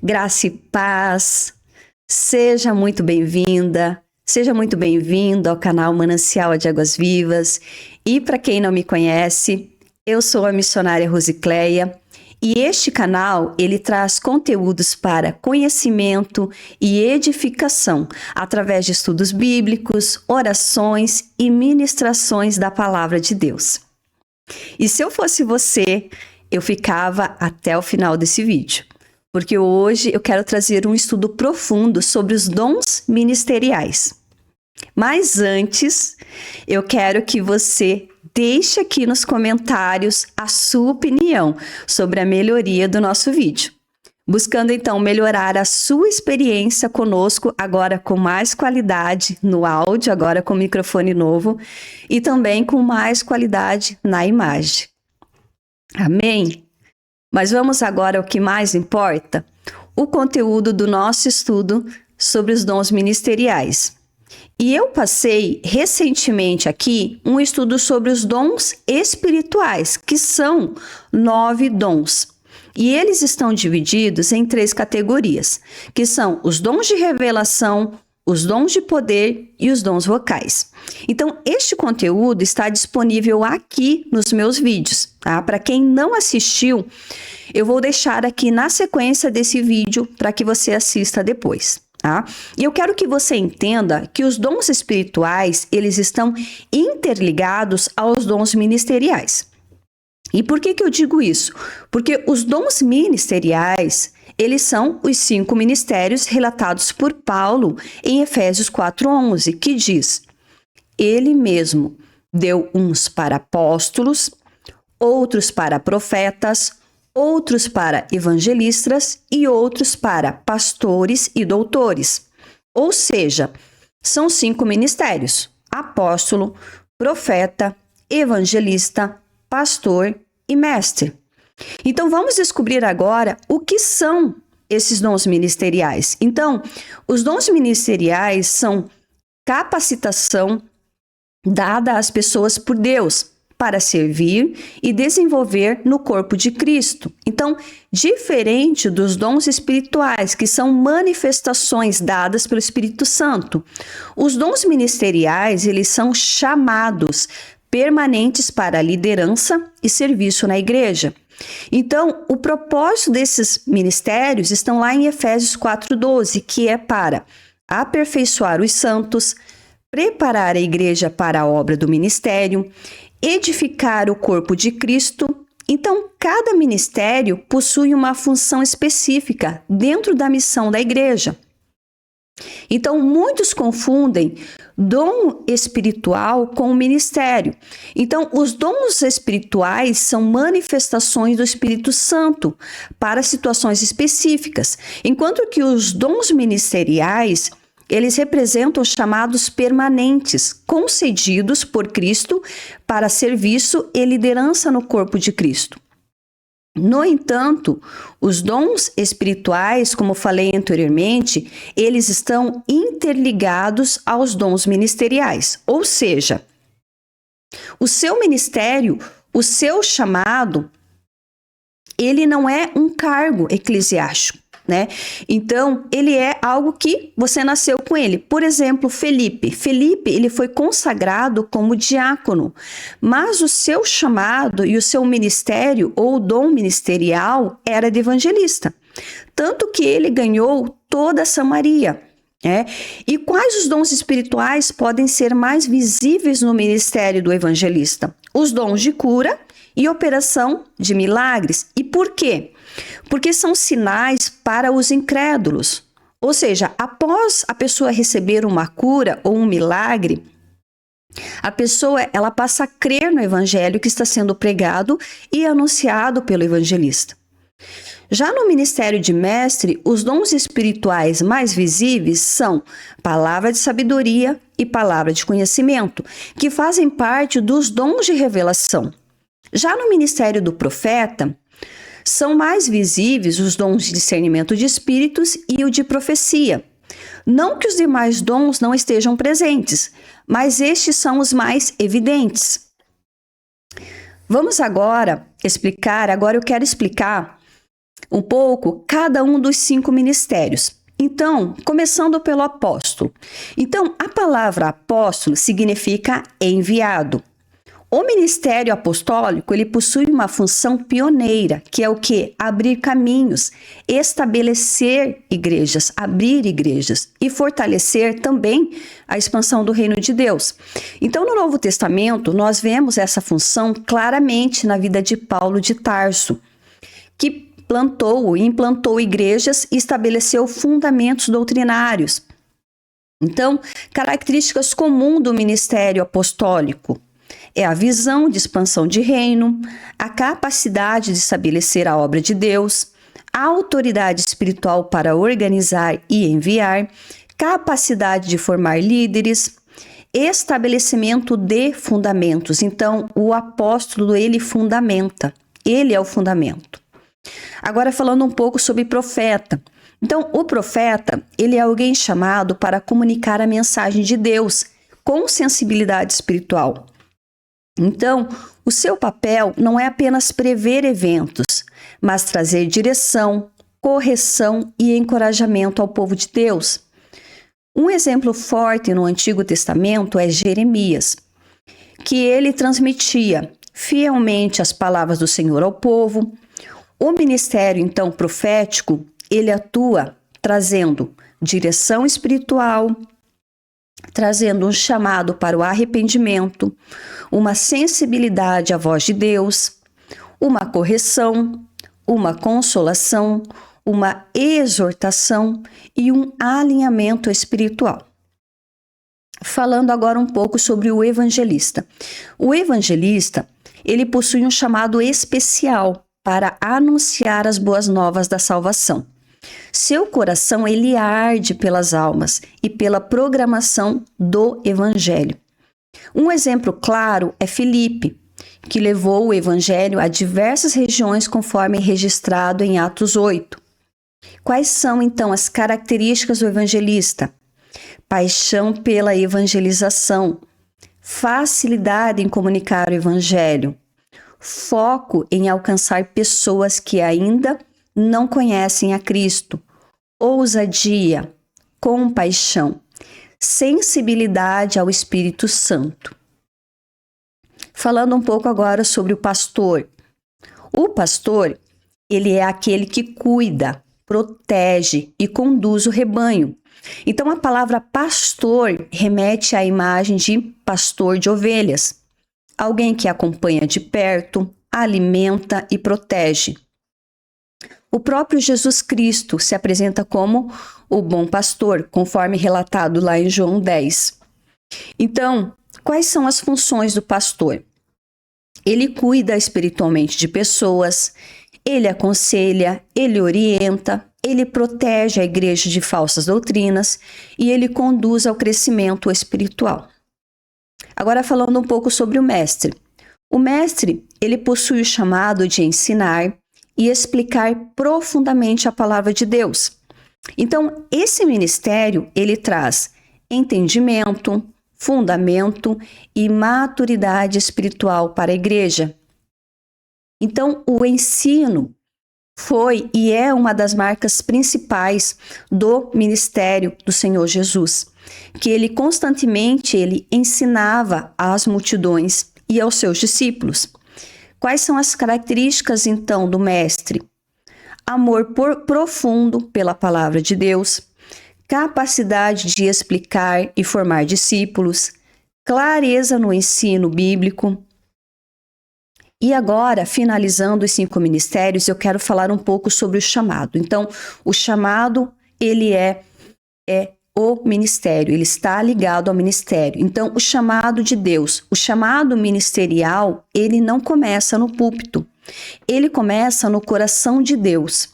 Graça e paz, seja muito bem-vinda, seja muito bem-vindo ao canal Manancial de Águas Vivas. E para quem não me conhece, eu sou a missionária Rosicléia e este canal ele traz conteúdos para conhecimento e edificação através de estudos bíblicos, orações e ministrações da Palavra de Deus. E se eu fosse você, eu ficava até o final desse vídeo, porque hoje eu quero trazer um estudo profundo sobre os dons ministeriais. Mas antes, eu quero que você deixe aqui nos comentários a sua opinião sobre a melhoria do nosso vídeo, buscando então melhorar a sua experiência conosco, agora com mais qualidade no áudio, agora com microfone novo, e também com mais qualidade na imagem. Amém? Mas vamos agora ao que mais importa, o conteúdo do nosso estudo sobre os dons ministeriais. E eu passei recentemente aqui um estudo sobre os dons espirituais, que são 9 dons. E eles estão divididos em 3 categorias, que são os dons de revelação, os dons de poder e os dons vocais. Então, este conteúdo está disponível aqui nos meus vídeos, tá? Para quem não assistiu, eu vou deixar aqui na sequência desse vídeo para que você assista depois, tá? E eu quero que você entenda que os dons espirituais, eles estão interligados aos dons ministeriais. E por que eu digo isso? Porque os dons ministeriais, eles são os 5 ministérios relatados por Paulo em Efésios 4:11, que diz: Ele mesmo deu uns para apóstolos, outros para profetas, outros para evangelistas e outros para pastores e doutores. Ou seja, são 5 ministérios: apóstolo, profeta, evangelista, pastor e mestre. Então, vamos descobrir agora o que são esses dons ministeriais. Então, os dons ministeriais são capacitação dada às pessoas por Deus para servir e desenvolver no corpo de Cristo. Então, diferente dos dons espirituais, que são manifestações dadas pelo Espírito Santo, os dons ministeriais, eles são chamados permanentes para liderança e serviço na igreja. Então, o propósito desses ministérios estão lá em Efésios 4:12, que é para aperfeiçoar os santos, preparar a igreja para a obra do ministério, edificar o corpo de Cristo. Então, cada ministério possui uma função específica dentro da missão da igreja. Então, muitos confundem dom espiritual com ministério. Então, os dons espirituais são manifestações do Espírito Santo para situações específicas, enquanto que os dons ministeriais, eles representam os chamados permanentes, concedidos por Cristo para serviço e liderança no corpo de Cristo. No entanto, os dons espirituais, como falei anteriormente, eles estão interligados aos dons ministeriais. Ou seja, o seu ministério, o seu chamado, ele não é um cargo eclesiástico, né? Então, ele é algo que você nasceu com ele. Por exemplo, Felipe, ele foi consagrado como diácono, mas o seu chamado e o seu ministério ou dom ministerial era de evangelista. Tanto que ele ganhou toda Samaria. E quais os dons espirituais podem ser mais visíveis no ministério do evangelista? Os dons de cura e operação de milagres. E por quê? Porque são sinais para os incrédulos. Ou seja, após a pessoa receber uma cura ou um milagre, a pessoa ela passa a crer no evangelho que está sendo pregado e anunciado pelo evangelista. Já no ministério de mestre, os dons espirituais mais visíveis são palavra de sabedoria e palavra de conhecimento, que fazem parte dos dons de revelação. Já no ministério do profeta, são mais visíveis os dons de discernimento de espíritos e o de profecia. Não que os demais dons não estejam presentes, mas estes são os mais evidentes. Vamos agora eu quero explicar um pouco cada um dos 5 ministérios. Então, começando pelo apóstolo. Então, a palavra apóstolo significa enviado. O ministério apostólico, ele possui uma função pioneira, que é o quê? Abrir caminhos, estabelecer igrejas, abrir igrejas e fortalecer também a expansão do reino de Deus. Então, no Novo Testamento, nós vemos essa função claramente na vida de Paulo de Tarso, que plantou e implantou igrejas e estabeleceu fundamentos doutrinários. Então, características comuns do ministério apostólico é a visão de expansão de reino, a capacidade de estabelecer a obra de Deus, a autoridade espiritual para organizar e enviar, capacidade de formar líderes, estabelecimento de fundamentos. Então, o apóstolo, ele fundamenta, ele é o fundamento. Agora, falando um pouco sobre profeta. Então, o profeta, ele é alguém chamado para comunicar a mensagem de Deus com sensibilidade espiritual. Então, o seu papel não é apenas prever eventos, mas trazer direção, correção e encorajamento ao povo de Deus. Um exemplo forte no Antigo Testamento é Jeremias, que ele transmitia fielmente as palavras do Senhor ao povo. O ministério, então, profético, ele atua trazendo direção espiritual, trazendo um chamado para o arrependimento, uma sensibilidade à voz de Deus, uma correção, uma consolação, uma exortação e um alinhamento espiritual. Falando agora um pouco sobre o evangelista. O evangelista, ele possui um chamado especial para anunciar as boas novas da salvação. Seu coração, ele arde pelas almas e pela programação do evangelho. Um exemplo claro é Filipe, que levou o evangelho a diversas regiões conforme registrado em Atos 8. Quais são, então, as características do evangelista? Paixão pela evangelização, facilidade em comunicar o evangelho, foco em alcançar pessoas que ainda não conhecem a Cristo, ousadia, compaixão, sensibilidade ao Espírito Santo. Falando um pouco agora sobre o pastor. O pastor, ele é aquele que cuida, protege e conduz o rebanho. Então, a palavra pastor remete à imagem de pastor de ovelhas, alguém que acompanha de perto, alimenta e protege. O próprio Jesus Cristo se apresenta como o bom pastor, conforme relatado lá em João 10. Então, quais são as funções do pastor? Ele cuida espiritualmente de pessoas, ele aconselha, ele orienta, ele protege a igreja de falsas doutrinas e ele conduz ao crescimento espiritual. Agora, falando um pouco sobre o mestre. O mestre, ele possui o chamado de ensinar e explicar profundamente a palavra de Deus. Então, esse ministério, ele traz entendimento, fundamento e maturidade espiritual para a igreja. Então, o ensino foi e é uma das marcas principais do ministério do Senhor Jesus, que ele constantemente ensinava às multidões e aos seus discípulos. Quais são as características, então, do mestre? Amor profundo pela palavra de Deus, capacidade de explicar e formar discípulos, clareza no ensino bíblico. E agora, finalizando os 5 ministérios, eu quero falar um pouco sobre o chamado. Então, o chamado, ele é o ministério, ele está ligado ao ministério. Então, o chamado de Deus, o chamado ministerial, ele não começa no púlpito, ele começa no coração de Deus.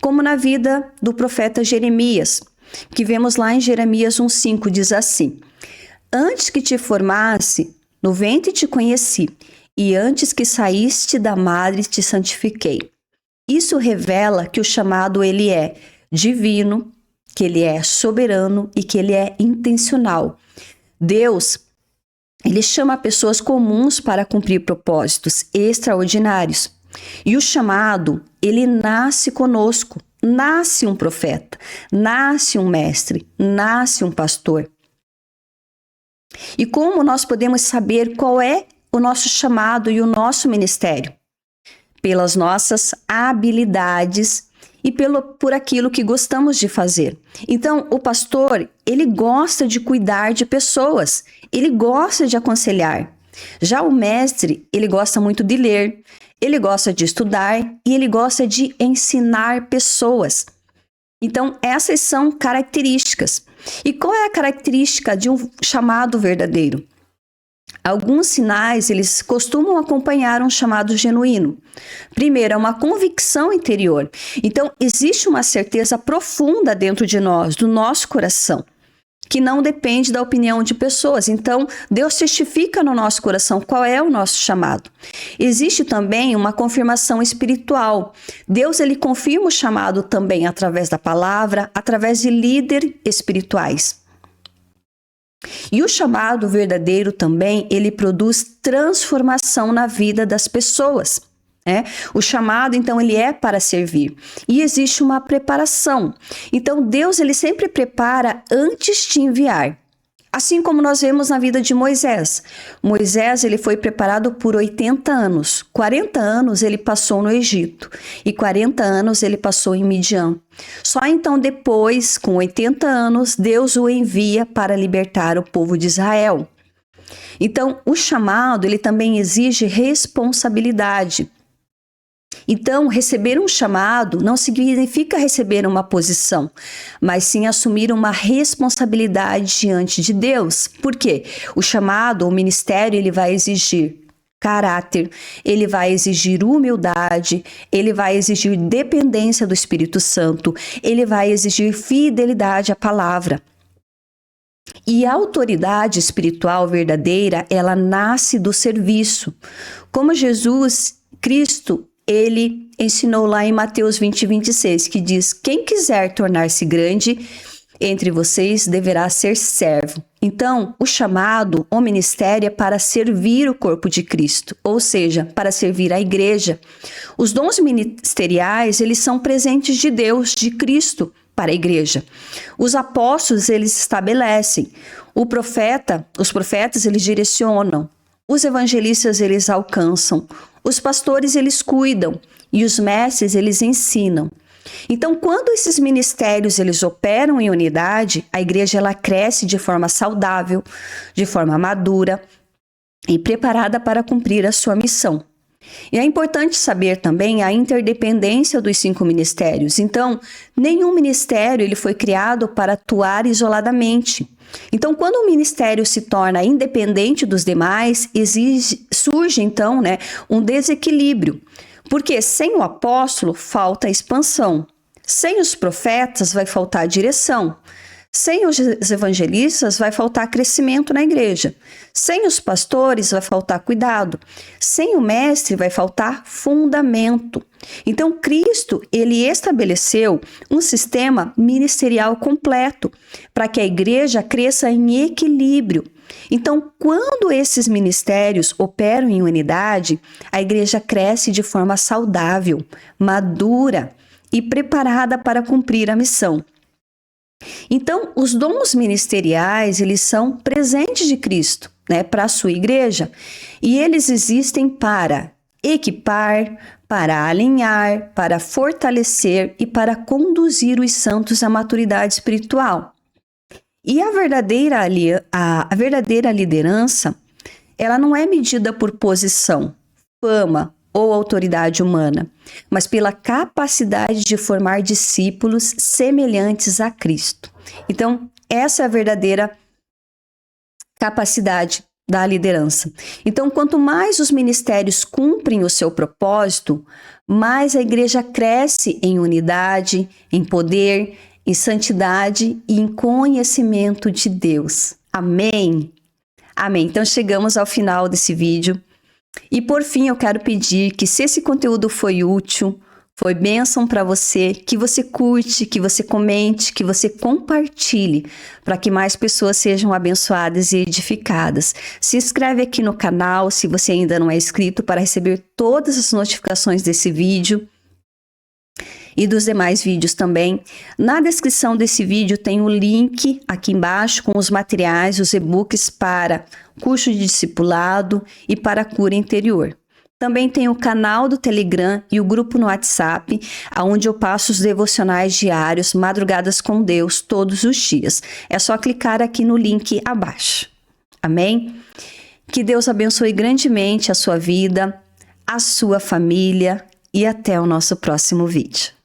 Como na vida do profeta Jeremias, que vemos lá em Jeremias 1,5, diz assim: Antes que te formasse, no ventre te conheci, e antes que saíste da madre te santifiquei. Isso revela que o chamado ele é divino, que ele é soberano e que ele é intencional. Deus, ele chama pessoas comuns para cumprir propósitos extraordinários. E o chamado, ele nasce conosco. Nasce um profeta, nasce um mestre, nasce um pastor. E como nós podemos saber qual é o nosso chamado e o nosso ministério? Pelas nossas habilidades e por aquilo que gostamos de fazer. Então, o pastor, ele gosta de cuidar de pessoas, ele gosta de aconselhar. Já o mestre, ele gosta muito de ler, ele gosta de estudar e ele gosta de ensinar pessoas. Então, essas são características. E qual é a característica de um chamado verdadeiro? Alguns sinais, eles costumam acompanhar um chamado genuíno. Primeiro, é uma convicção interior. Então, existe uma certeza profunda dentro de nós, do nosso coração, que não depende da opinião de pessoas. Então, Deus testifica no nosso coração qual é o nosso chamado. Existe também uma confirmação espiritual. Deus, ele confirma o chamado também através da palavra, através de líderes espirituais. E o chamado verdadeiro também, ele produz transformação na vida das pessoas. O chamado, então, ele é para servir. E existe uma preparação. Então, Deus, ele sempre prepara antes de enviar. Assim como nós vemos na vida de Moisés. Moisés, ele foi preparado por 80 anos. 40 anos ele passou no Egito. E 40 anos ele passou em Midian. Só então depois, com 80 anos, Deus o envia para libertar o povo de Israel. Então, o chamado, ele também exige responsabilidade. Então, receber um chamado não significa receber uma posição, mas sim assumir uma responsabilidade diante de Deus. Por quê? O chamado, o ministério, ele vai exigir caráter, ele vai exigir humildade, ele vai exigir dependência do Espírito Santo, ele vai exigir fidelidade à palavra. E a autoridade espiritual verdadeira, ela nasce do serviço. Como Jesus Cristo, ele ensinou lá em Mateus 20, 26, que diz: quem quiser tornar-se grande entre vocês deverá ser servo. Então, o chamado, o ministério é para servir o corpo de Cristo, ou seja, para servir a igreja. Os dons ministeriais, eles são presentes de Deus, de Cristo, para a igreja. Os apóstolos, eles estabelecem. Os profetas, eles direcionam. Os evangelistas, eles alcançam. Os pastores, eles cuidam. E os mestres, eles ensinam. Então, quando esses ministérios, eles operam em unidade, a igreja, ela cresce de forma saudável, de forma madura e preparada para cumprir a sua missão. E é importante saber também a interdependência dos 5 ministérios. Então, nenhum ministério ele foi criado para atuar isoladamente. Então, quando o ministério se torna independente dos demais, surge então, um desequilíbrio. Porque sem o apóstolo falta expansão. Sem os profetas vai faltar direção. Sem os evangelistas vai faltar crescimento na igreja. Sem os pastores vai faltar cuidado. Sem o mestre vai faltar fundamento. Então, Cristo, ele estabeleceu um sistema ministerial completo para que a igreja cresça em equilíbrio. Então, quando esses ministérios operam em unidade, a igreja cresce de forma saudável, madura e preparada para cumprir a missão. Então, os dons ministeriais, eles são presentes de Cristo, para a sua igreja, e eles existem para equipar, para alinhar, para fortalecer e para conduzir os santos à maturidade espiritual. E a verdadeira liderança, ela não é medida por posição, fama ou autoridade humana, mas pela capacidade de formar discípulos semelhantes a Cristo. Então, essa é a verdadeira capacidade da liderança. Então, quanto mais os ministérios cumprem o seu propósito, mais a igreja cresce em unidade, em poder, em santidade e em conhecimento de Deus. Amém? Amém. Então, chegamos ao final desse vídeo. E por fim, eu quero pedir que, se esse conteúdo foi útil, foi bênção para você, que você curte, que você comente, que você compartilhe, para que mais pessoas sejam abençoadas e edificadas. Se inscreve aqui no canal, se você ainda não é inscrito, para receber todas as notificações desse vídeo e dos demais vídeos também. Na descrição desse vídeo tem o link aqui embaixo com os materiais, os e-books para curso de discipulado e para cura interior. Também tem o canal do Telegram e o grupo no WhatsApp, onde eu passo os devocionais diários, Madrugadas com Deus, todos os dias. É só clicar aqui no link abaixo. Amém? Que Deus abençoe grandemente a sua vida, a sua família e até o nosso próximo vídeo.